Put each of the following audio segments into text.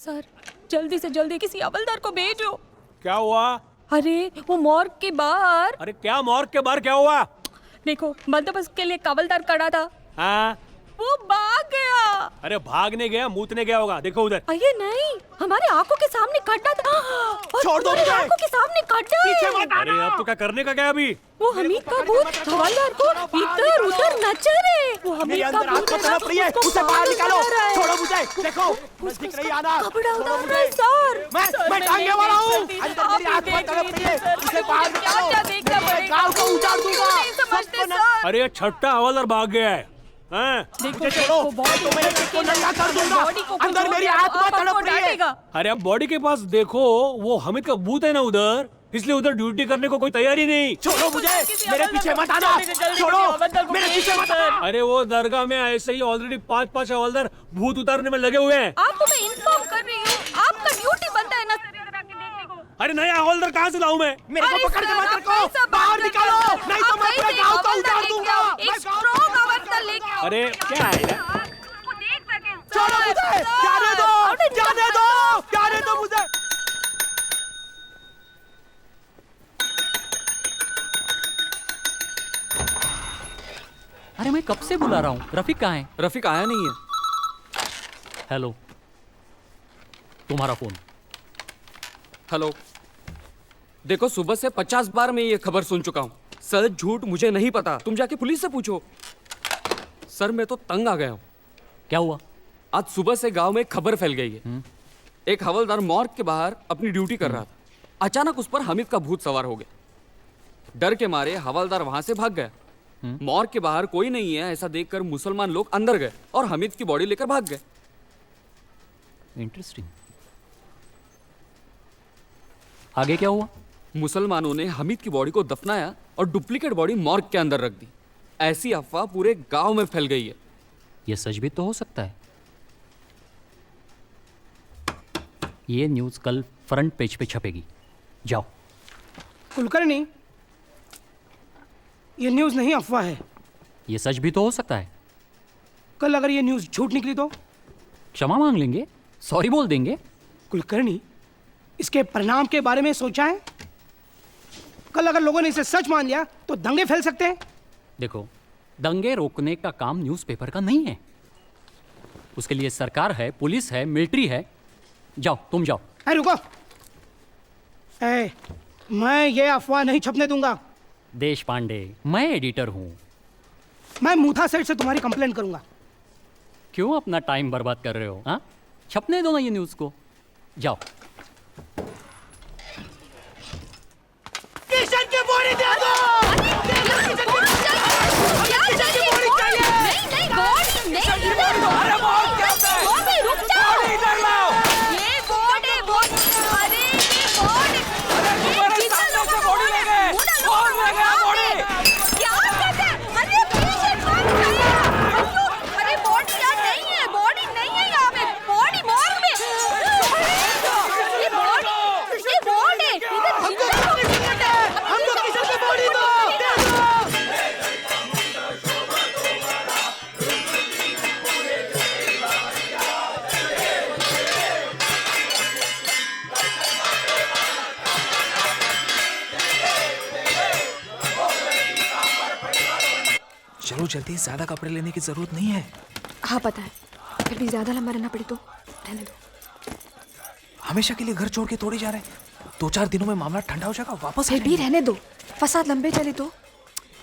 Sir जल्दी से जल्दी किसी हवलदार को भेजो। क्या हुआ? अरे वो मॉर्ग के बाहर। अरे क्या मॉर्ग के बाहर क्या हुआ? देखो बंदोबस्त के लिए हवलदार खड़ा था, हाँ? वो भाग गया। अरे भागने गया, मूतने गया होगा। देखो उधर। अरे नहीं, हमारे आंखों के सामने खड्डा था। छोड़ दो मुझे। आंखों के सामने खड्डा है। अरे अब तो क्या करने का क्या अभी? वो हमीद का भूत हवलदार को इधर उधर नचा रहे। वो हमीद का भूत तड़प रही है, उसे बाहर निकालो। छोड़ो मुझे। देखो नजदीक नहीं आना। कपड़ा उतार रहा है सर। मैं टांगने वाला हूँ। अंदर मेरी आत्मा तड़प रही है, उसे बाहर निकालो। मैं गांव को उजाड़ दूंगा। अरे ये छठा हवलदार भाग गया है। हाँ? देखो छोड़ो, तो मैं इसको नंगा कर दूंगा। अंदर मेरी आत्मा तड़प रही है। अरे अब बॉडी के पास देखो, वो हमिद का भूत है ना उधर, इसलिए उधर ड्यूटी करने को कोई तैयारी नहीं। छोड़ो मुझे, मेरे पीछे मत आना। छोड़ो, मेरे पीछे मत आना। अरे वो दरगाह में ऐसे ही ऑलरेडी 5-5 हवलदार भूत उतारने में लगे हुए हैं। आपको मैं इन्फॉर्म कर रही हूँ, आपका ड्यूटी बनता है ना सर इधर आके देखने को। अरे नया हवलदार कहाँ से लाऊं मैं? मेरे को पकड़ के मत रखो, बाहर निकालो, नहीं तो मैं पूरे गांव को उजाड़ दूंगा। एक स्ट्रॉन्ग हवलदार लेके आओ। अरे क्या है यार? वो देख सके। छोड़ो मुझे, जाने दो, जाने दो, जाने दो मुझे। अरे मैं कब से बुला रहा हूँ, रफीक कहाँ है? रफीक आया नहीं है। हेलो, तुम्हारा फोन। हेलो, देखो सुबह से 50 बार मैं ये खबर सुन चुका हूँ। सर झूठ मुझे नहीं पता, तुम जाके पुलिस से पूछो। सर मैं तो तंग आ गया हूँ। क्या हुआ? आज सुबह से गांव में एक खबर फैल गई है। एक हवलदार मॉर्ग के बाहर अपनी ड्यूटी कर रहा था। अचानक उस पर हमीद का भूत सवार हो गया। डर के मारे हवलदार वहां से भाग गया। मॉर्ग के बाहर कोई नहीं है ऐसा देखकर मुसलमान लोग अंदर गए और हमीद की बॉडी लेकर भाग गए। इंटरेस्टिंग। आगे क्या हुआ? मुसलमानों ने हमीद की बॉडी को दफनाया और डुप्लीकेट बॉडी मॉर्ग के अंदर रख दी। ऐसी अफवाह पूरे गांव में फैल गई है। यह सच भी तो हो सकता है। ये न्यूज़ कल फ्रंट पेज पे छपेगी। जाओ। कुलकर्णी, ये न्यूज़ नहीं अफवाह है। ये सच भी तो हो सकता है। कल अगर ये न्यूज़ झूठ निकली तो? क्षमा मांग लेंगे, सॉरी बोल देंगे। कुलकर्णी, इसके परिणाम के बारे में सोचा है? कल अगर लोगों ने इसे सच मान लिया तो दंगे फैल सकते हैं। देखो, दंगे रोकने का काम न्यूज़पेपर का नहीं है। उसके लिए सरकार है, पुलिस है, मिलिट्री है। जाओ, तुम जाओ। रुको, मैं ये अफवाह नहीं छपने दूंगा। देश पांडे, मैं एडिटर हूं। मैं मूथा सेठ से तुम्हारी कंप्लेंट करूंगा। क्यों अपना टाइम बर्बाद कर रहे हो? हाँ, छपने दो ना ये न्यूज़ को। जाओ। किशन की बॉडी दे दो। अरे बहुत क्या होता है? रुक जाओ। बॉडी इधर लाओ। ये बोर्ड है, बोर्ड। अरे ये बोर्ड। तुम्हारे सामने से बॉडी ले गए। कौन ले गया बॉडी? क्या कहते हैं? अरे पीछे कौन गया? अरे बोर्ड क्या नहीं है, बॉडी नहीं है यहाँ पे, बॉडी मॉर्ग में। ये बोर्ड है। इधर हमको किशन की बॉडी दो। चलो जल्दी, ज्यादा कपड़े लेने की जरूरत नहीं है। हाँ पता है, फिर भी ज्यादा लंबा रहना पड़े तो रहने दो। हमेशा के लिए घर छोड़ के थोड़ी जा रहे हैं। 2-4 दिनों में मामला ठंडा हो जाएगा, वापस फिर भी रहने दो। फसाद लंबे चले तो।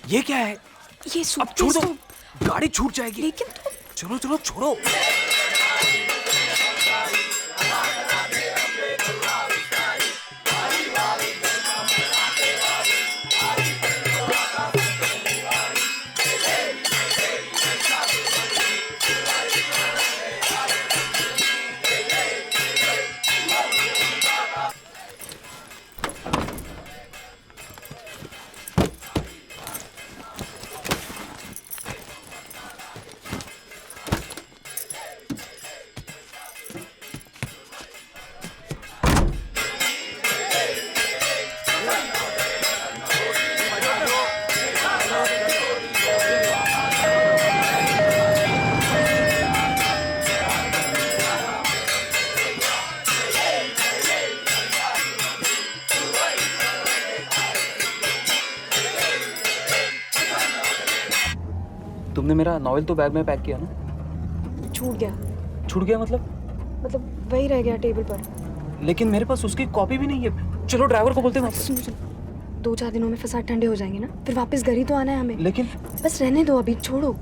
ये क्या है? ये अब छोड़ दो, गाड़ी छूट जाएगी। लेकिन तुम चलो चलो छोड़ो। तुमने मेरा नॉवेल तो बैग में पैक किया ना? छूट गया। छूट गया मतलब वही रह गया टेबल पर। लेकिन मेरे पास उसकी कॉपी भी नहीं है। चलो ड्राइवर को बोलते हैं वापस। सुनो 2-4 दिनों में फसाद ठंडे हो जाएंगे ना, फिर वापस घर ही तो आना है हमें। लेकिन बस रहने दो अभी, छोड़ो।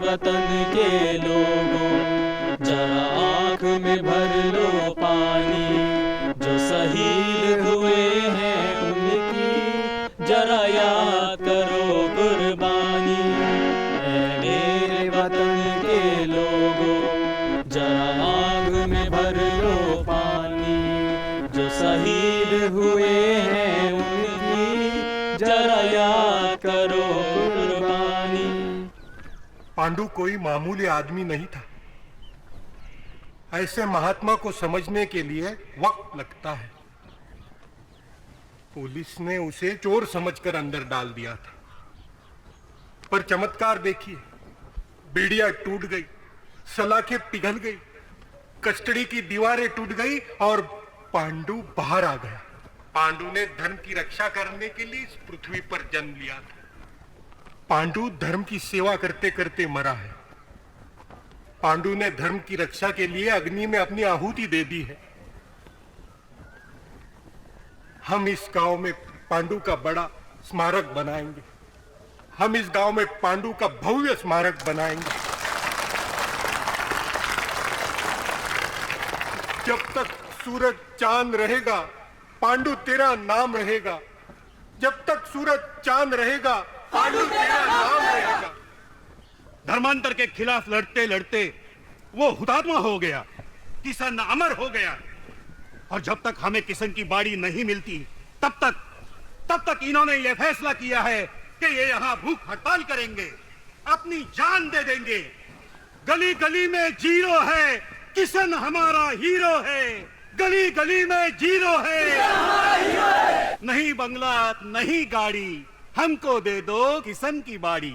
वतन के लोगों जरा आँख में भर लो पानी, जो शहीद हुए हैं उनकी जरा याद करो कुर्बानी। मेरे वतन के लोगों जरा आँख में भर लो पानी, जो शहीद हुए हैं उनकी जरा याद करो कुर्बानी। पांडु कोई मामूली आदमी नहीं था। ऐसे महात्मा को समझने के लिए वक्त लगता है। पुलिस ने उसे चोर समझकर अंदर डाल दिया था, पर चमत्कार देखिए, बेड़ियां टूट गई, सलाखें पिघल गई, कस्टडी की दीवारें टूट गई और पांडु बाहर आ गया। पांडु ने धर्म की रक्षा करने के लिए इस पृथ्वी पर जन्म लिया था। पांडु धर्म की सेवा करते करते मरा है। पांडु ने धर्म की रक्षा के लिए अग्नि में अपनी आहुति दे दी है। हम इस गांव में पांडु का बड़ा स्मारक बनाएंगे। हम इस गांव में पांडु का भव्य स्मारक बनाएंगे। जब तक सूरज चांद रहेगा, पांडु तेरा नाम रहेगा। जब तक सूरज चांद रहेगा, पांडु तेरा नाम रहेगा। धर्मांतर के खिलाफ लड़ते लड़ते वो हुतात्मा हो गया, किशन अमर हो गया। और जब तक हमें किशन की बाड़ी नहीं मिलती, तब तक इन्होंने ये फैसला किया है कि ये यहाँ भूख हड़ताल करेंगे, अपनी जान दे देंगे। गली गली में जीरो है, किशन हमारा हीरो है। गली गली में जीरो है। नहीं बंगला नहीं गाड़ी, हमको दे दो किशन की बाड़ी।